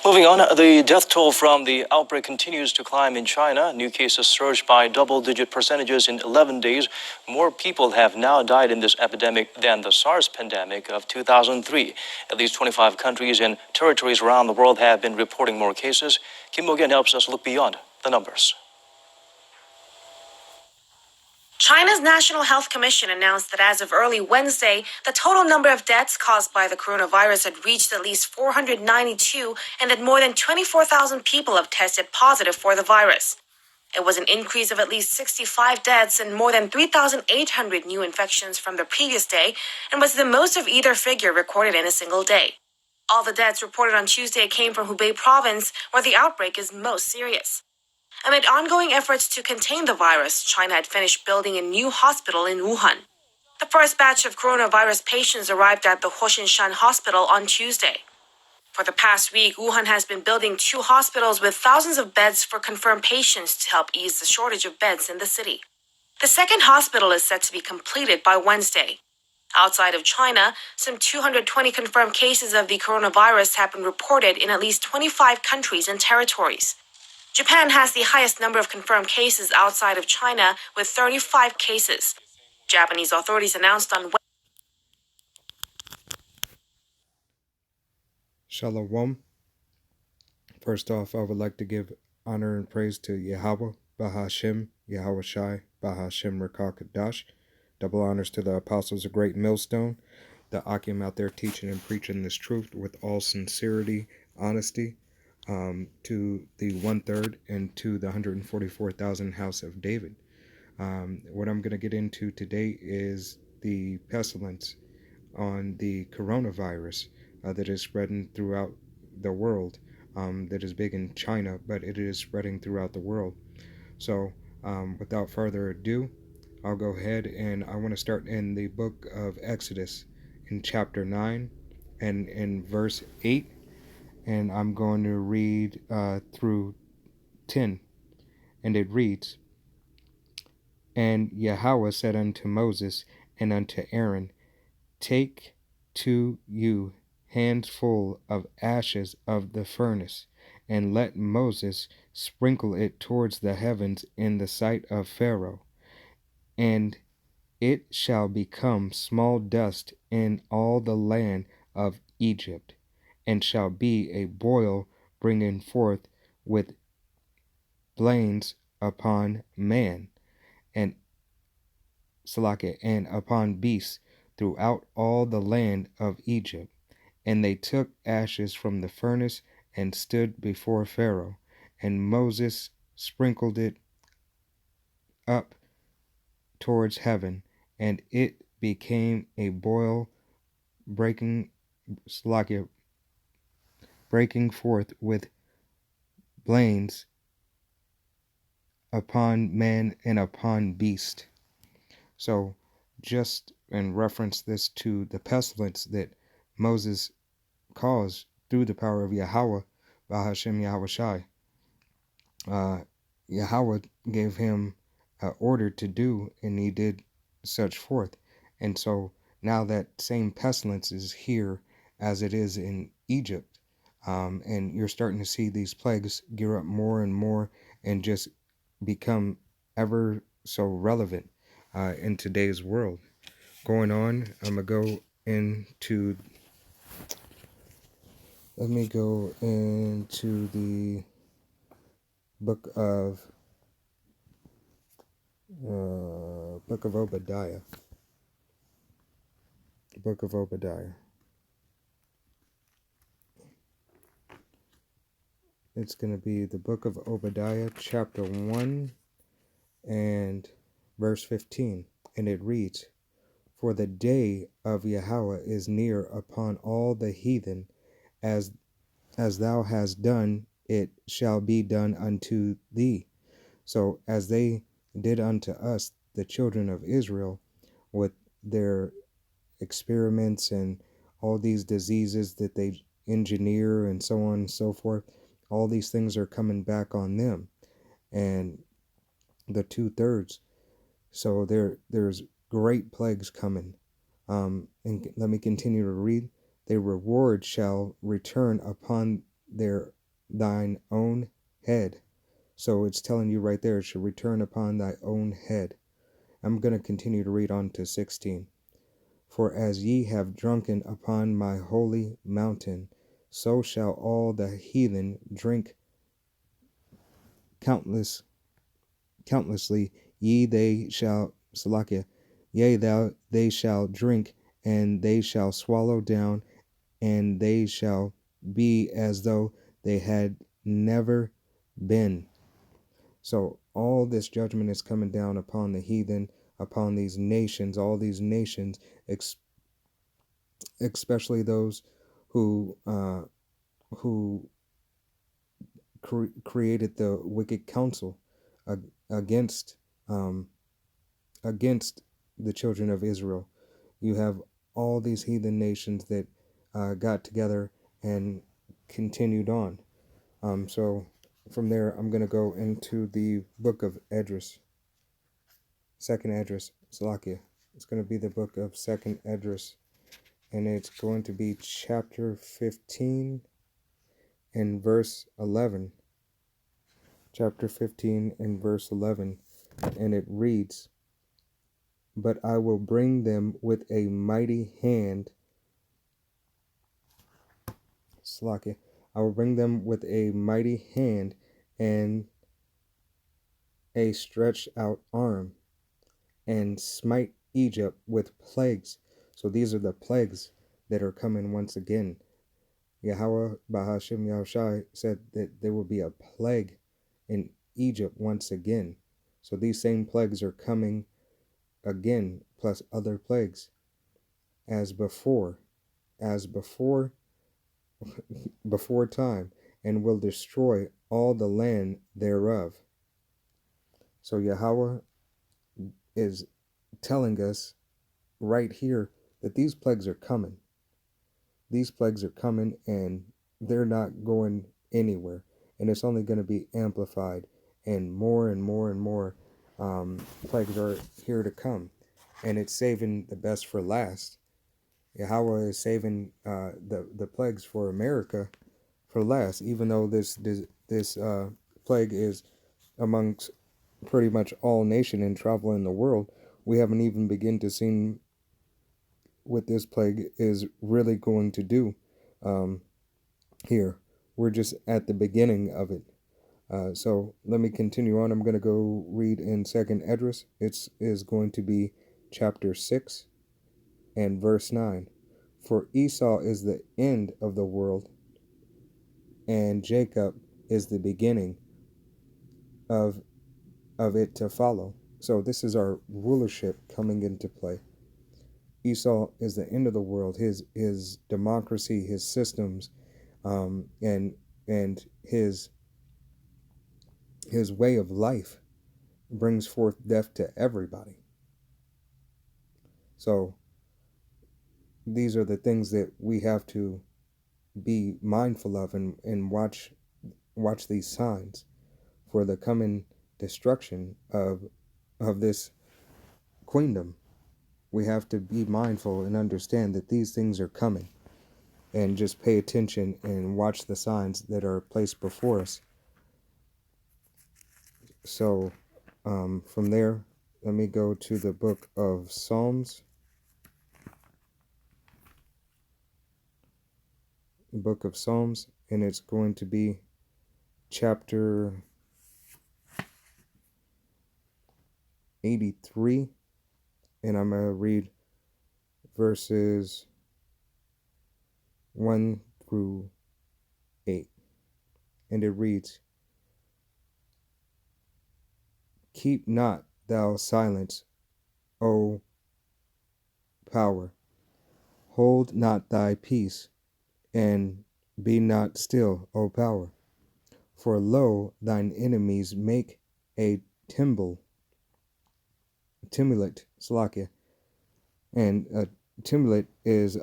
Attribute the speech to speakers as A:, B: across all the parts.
A: Moving on, the death toll from the outbreak continues to climb in China. New cases surged by double-digit percentages in 11 days. More people have now died in this epidemic than the SARS pandemic of 2003. At least 25 countries and territories around the world have been reporting more cases. Kim Mo-gen helps us look beyond the numbers.
B: China's National Health Commission announced that as of early Wednesday, the total number of deaths caused by the coronavirus had reached at least 492 and that more than 24,000 people have tested positive for the virus. It was an increase of at least 65 deaths and more than 3,800 new infections from the previous day and was the most of either figure recorded in a single day. All the deaths reported on Tuesday came from Hubei province, where the outbreak is most serious. Amid ongoing efforts to contain the virus, China had finished building a new hospital in Wuhan. The first batch of coronavirus patients arrived at the Hoshinshan Hospital on Tuesday. For the past week, Wuhan has been building 2 hospitals with thousands of beds for confirmed patients to help ease the shortage of beds in the city. The second hospital is set to be completed by Wednesday. Outside of China, some 220 confirmed cases of the coronavirus have been reported in at least 25 countries and territories. Japan has the highest number of confirmed cases outside of China, with 35 cases. Japanese authorities announced on Wednesday.
C: Shalom. First off, I would like to give honor and praise to Yahweh, Bahashem, Yahweh Shai, Bahashem Rakakadash. Double honors to the apostles of Great Millstone, the Akim out there teaching and preaching this truth with all sincerity, honesty, to the 1/3 and to the 144,000 house of David. What I'm going to get into today is the pestilence on the coronavirus that is spreading throughout the world. That is big in China, but it is spreading throughout the world. So without further ado, I'll go ahead and I want to start in the book of Exodus in chapter 9 and in verse 8, and I'm going to read through 10, and it reads, And Yahweh said unto Moses and unto Aaron, Take to you handful of ashes of the furnace, and let Moses sprinkle it towards the heavens in the sight of Pharaoh, and it shall become small dust in all the land of Egypt, and shall be a boil bringing forth with blains upon man, and and upon beasts throughout all the land of Egypt. And they took ashes from the furnace and stood before Pharaoh, and Moses sprinkled it up towards heaven, and it became a boil breaking forth with blains upon man and upon beast. So just in reference this to the pestilence that Moses caused through the power of Yahweh, Bahashem Yahweh Shai, Yahweh gave him an order to do, and he did such forth. And so now that same pestilence is here as it is in Egypt, and you're starting to see these plagues gear up more and more and just become ever so relevant in today's world. Going on, I'm going to go into, let me go into the book of Obadiah. The book of Obadiah. It's going to be the book of Obadiah, chapter 1 and verse 15. And it reads, For the day of Yahweh is near upon all the heathen, as thou hast done, it shall be done unto thee. So as they did unto us, the children of Israel, with their experiments and all these diseases that they engineer and so on and so forth, all these things are coming back on them, and the 2/3. So there's great plagues coming. And let me continue to read. The reward shall return upon thine own head. So it's telling you right there, it should return upon thy own head. I'm going to continue to read on to 16. For as ye have drunken upon my holy mountain, so shall all the heathen drink countlessly. Ye they shall, Salakia, yea, they shall drink, and they shall swallow down, and they shall be as though they had never been. So all this judgment is coming down upon the heathen, upon these nations, all these nations, especially those who created the wicked counsel against against the children of Israel. You have all these heathen nations that got together and continued on. So from there, I'm going to go into the book of Esdras, second Esdras, Salakia. It's going to be the book of second Esdras, and it's going to be chapter 15 and verse 11. Chapter 15 and verse 11, and it reads, But I will bring them with a mighty hand, Salakia, I will bring them with a mighty hand and a stretched out arm, and smite Egypt with plagues. So these are the plagues that are coming once again. Yahweh Bahashim Yahushai said that there will be a plague in Egypt once again. So these same plagues are coming again, plus other plagues, as before before time, and will destroy all the land thereof. So Yahweh is telling us right here that these plagues are coming. These plagues are coming, and they're not going anywhere. And it's only going to be amplified, and more and more and more plagues are here to come. And it's saving the best for last. Yahweh is saving the plagues for America for last, even though this plague is amongst pretty much all nation and travel in the world. We haven't even begun to see what this plague is really going to do here. We're just at the beginning of it. So let me continue on. I'm going to go read in 2nd Esdras. It is going to be chapter 6 and verse 9. For Esau is the end of the world, and Jacob is the beginning of it to follow. So this is our rulership coming into play. Esau is the end of the world. His democracy, his systems, and his way of life brings forth death to everybody. So these are the things that we have to be mindful of and watch these signs for the coming destruction of this queendom. We have to be mindful and understand that these things are coming, and just pay attention and watch the signs that are placed before us. So from there, let me go to the book of Psalms. The book of Psalms, and it's going to be chapter 83, and I'm going to read verses 1 through 8, and it reads, Keep not thou silence, O power, hold not thy peace, and be not still, O power. For lo, thine enemies make a tumult, Salakia. And a tumult is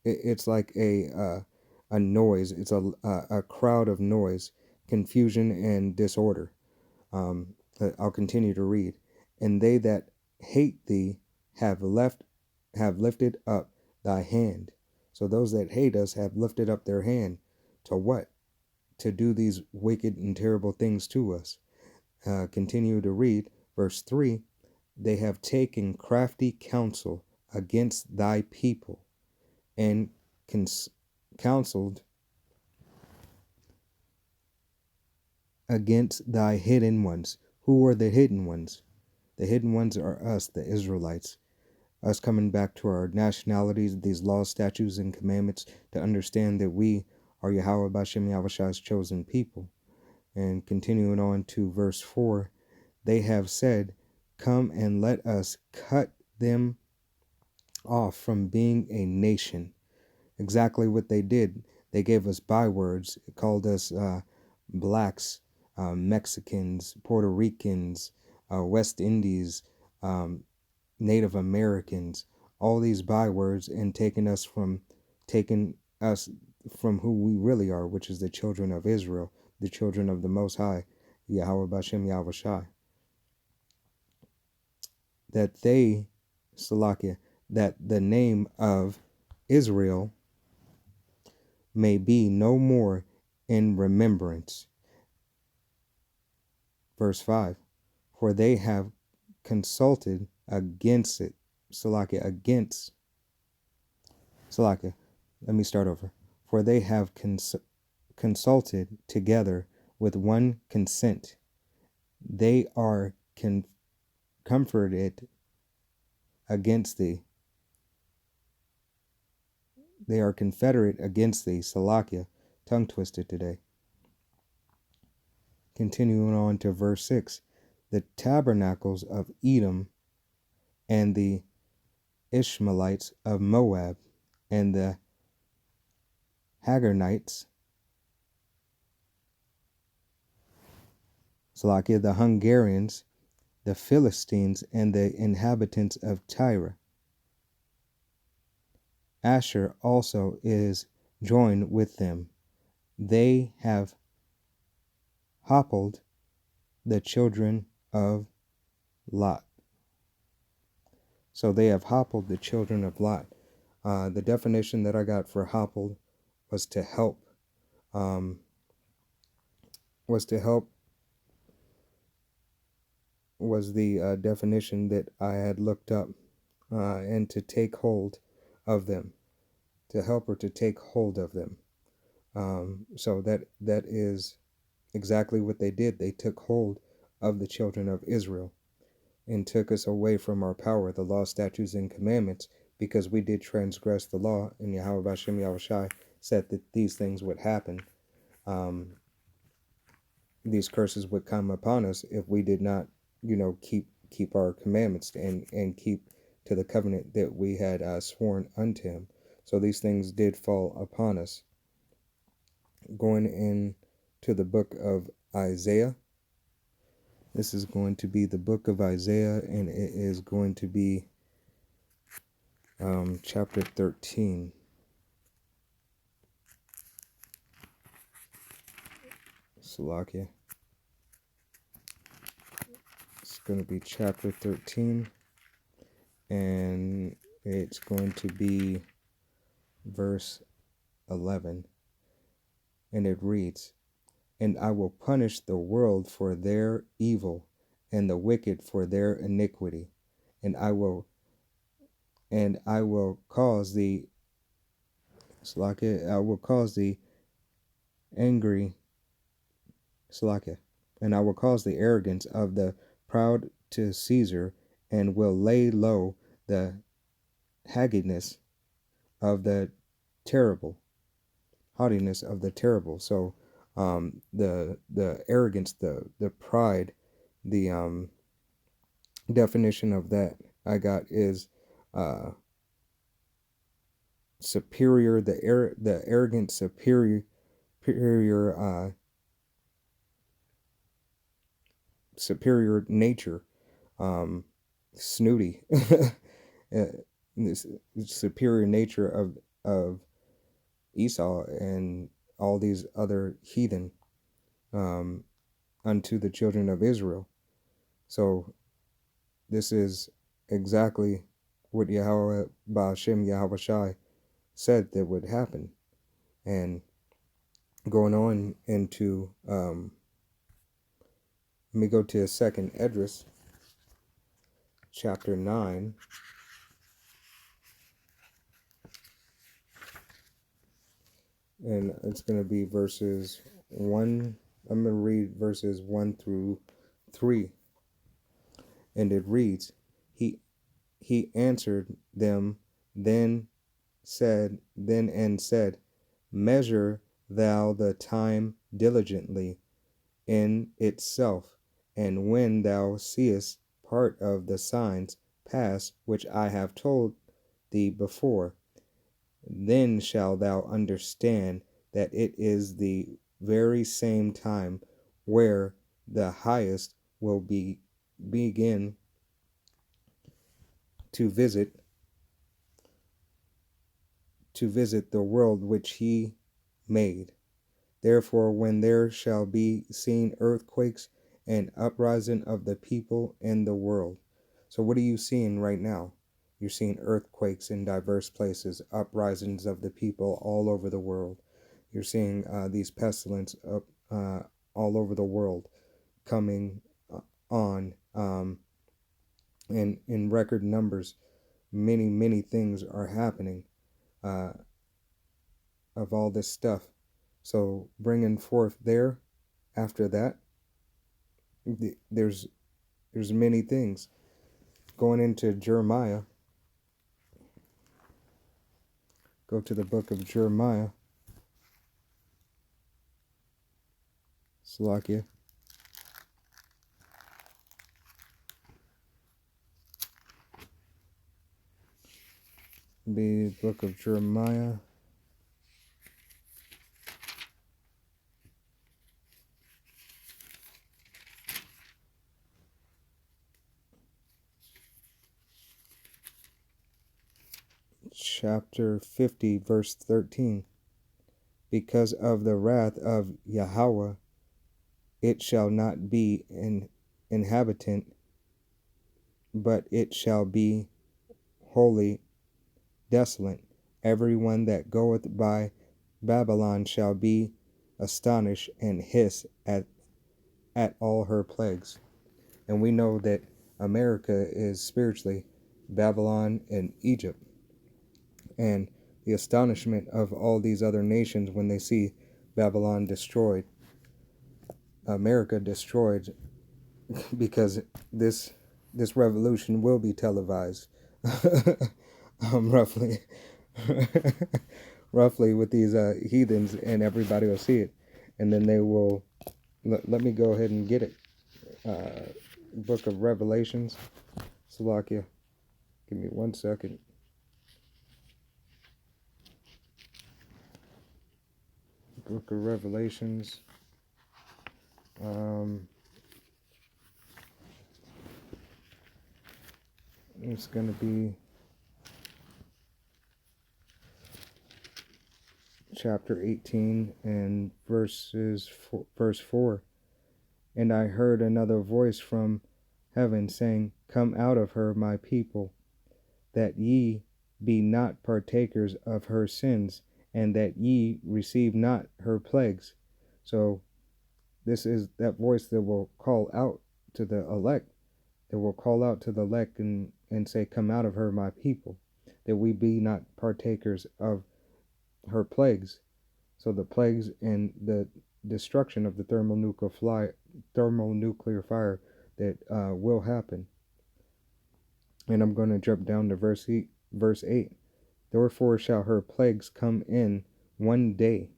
C: it's like a noise. It's a crowd of noise, confusion and disorder. I'll continue to read. And they that hate thee have lifted up thy hand. So those that hate us have lifted up their hand To what? To do these wicked and terrible things to us. Continue to read verse 3. They have taken crafty counsel against thy people and counseled against thy hidden ones. Who are the hidden ones? The hidden ones are us, the Israelites. Us coming back to our nationalities, these laws, statutes, and commandments, to understand that we are Yahweh Bashem Yahushai's chosen people. And continuing on to verse 4, they have said, come and let us cut them off from being a nation. Exactly what they did. They gave us bywords, called us blacks, Mexicans, Puerto Ricans, West Indies, Native Americans, all these bywords, and taking us from who we really are, which is the children of Israel, the children of the Most High, Yahweh Bashem Yahushai. That they, Salakia, that the name of Israel may be no more in remembrance. Verse 5, for they have consulted against it. Salakia, against. Salakia, let me start over. For they have consulted together with one consent. They are comforted against thee. They are confederate against thee. Salakia, tongue twisted today. Continuing on to verse 6. The tabernacles of Edom and the Ishmaelites of Moab and the Hagarites, Salakia, the Hungarians, the Philistines, and the inhabitants of Tyre. Asher also is joined with them. They have hoppled the children of Lot. So they have hoppled the children of Lot. The definition that I got for hoppled was to help. Was the definition that I had looked up, and to take hold of them, to help or to take hold of them. So that is exactly what they did. They took hold of the children of Israel and took us away from our power, the law, statutes, and commandments, because we did transgress the law, and Yahweh Bashem Yahushai said that these things would happen. These curses would come upon us if we did not, keep our commandments and keep to the covenant that we had sworn unto him. So these things did fall upon us. Going into the book of Isaiah. This is going to be the book of Isaiah, and it is going to be chapter 13. Salakia. It's going to be chapter 13, and it's going to be verse 11. And it reads, and I will punish the world for their evil and the wicked for their iniquity. And I will cause the angry Salakia. And I will cause the arrogance of the proud to Caesar, and will lay low the haggardness of the terrible. Haughtiness of the terrible. So the arrogance, the pride, the definition of that I got is superior, the arrogant superior nature, snooty, this superior nature of Esau and all these other heathen unto the children of Israel. So this is exactly what Yahweh Ba'ashem Yahushai said that would happen. And Going on into, let me go to 2nd Esdras, chapter 9. And it's going to be verses 1. I'm going to read verses 1 through 3. And it reads, He answered them then and said, Measure thou the time diligently in itself, and when thou seest part of the signs pass which I have told thee before, then shalt thou understand that it is the very same time where the highest will begin to visit the world which he made. Therefore, when there shall be seen earthquakes and uprising of the people in the world. So what are you seeing right now? You're seeing earthquakes in diverse places, uprisings of the people all over the world. You're seeing these pestilence up all over the world coming on in record numbers. Many things are happening of all this stuff. So bringing forth there, after that, there's many things. Going into Jeremiah, go to the book of Jeremiah, Salakia. The book of Jeremiah, chapter 50, verse 13. Because of the wrath of Yahweh, it shall not be an inhabitant, but it shall be wholly desolate. Everyone that goeth by Babylon shall be astonished and hiss at all her plagues. And we know that America is spiritually Babylon and Egypt. And the astonishment of all these other nations when they see Babylon destroyed, America destroyed, because this revolution will be televised. Roughly roughly with these heathens, and everybody will see it, and then they will let me go ahead and get it. Book of Revelations, Salakia, give me 1 second. Book of Revelations, it's going to be chapter 18 and verse 4. And I heard another voice from heaven saying, Come out of her, my people, that ye be not partakers of her sins, and that ye receive not her plagues. So this is that voice that will call out to the elect, that will call out to the elect and say, Come out of her, my people, that we be not partakers of her plagues. So the plagues and the destruction of the thermonuclear fire that will happen. And I'm going to jump down to verse 8. Therefore shall her plagues come in one day,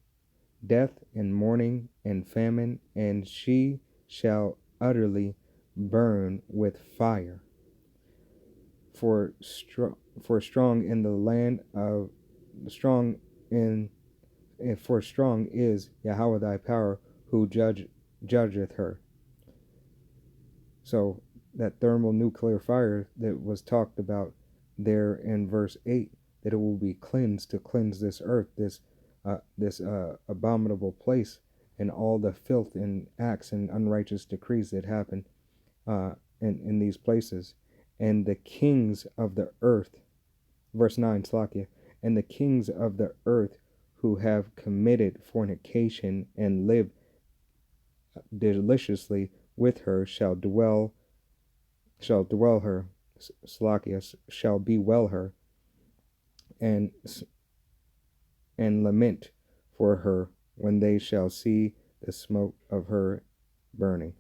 C: death and mourning and famine, and she shall utterly burn with fire. For strong in the land of strong is Yahweh thy power, who judgeth her. So that thermonuclear fire that was talked about there in verse 8, that it will be cleansed to cleanse this earth, this abominable place, and all the filth and acts and unrighteous decrees that happen in these places. And the kings of the earth, verse 9, Slakia, and the kings of the earth who have committed fornication and live deliciously with her shall dwell her, Slakias, shall bewail her, and lament for her when they shall see the smoke of her burning.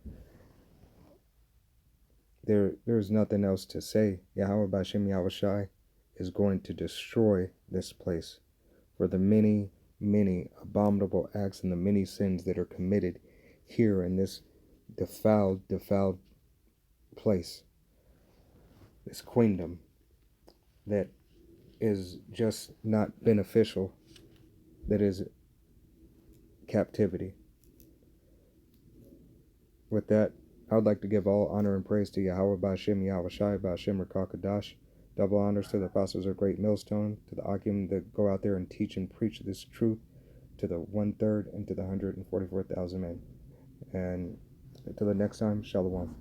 C: There's nothing else to say. Yahweh Bashem Yahushai is going to destroy this place for the many, many abominable acts and the many sins that are committed here in this defiled place, this queendom that is just not beneficial, that is captivity. With that, I would like to give all honor and praise to Yahweh Ba'Shem Yahushai Ba'Shem Rakakadash. Double honors to the apostles of Great Millstone, to the Akim that go out there and teach and preach this truth, to the 1/3 and to the 144,000 men. And until the next time, Shalom.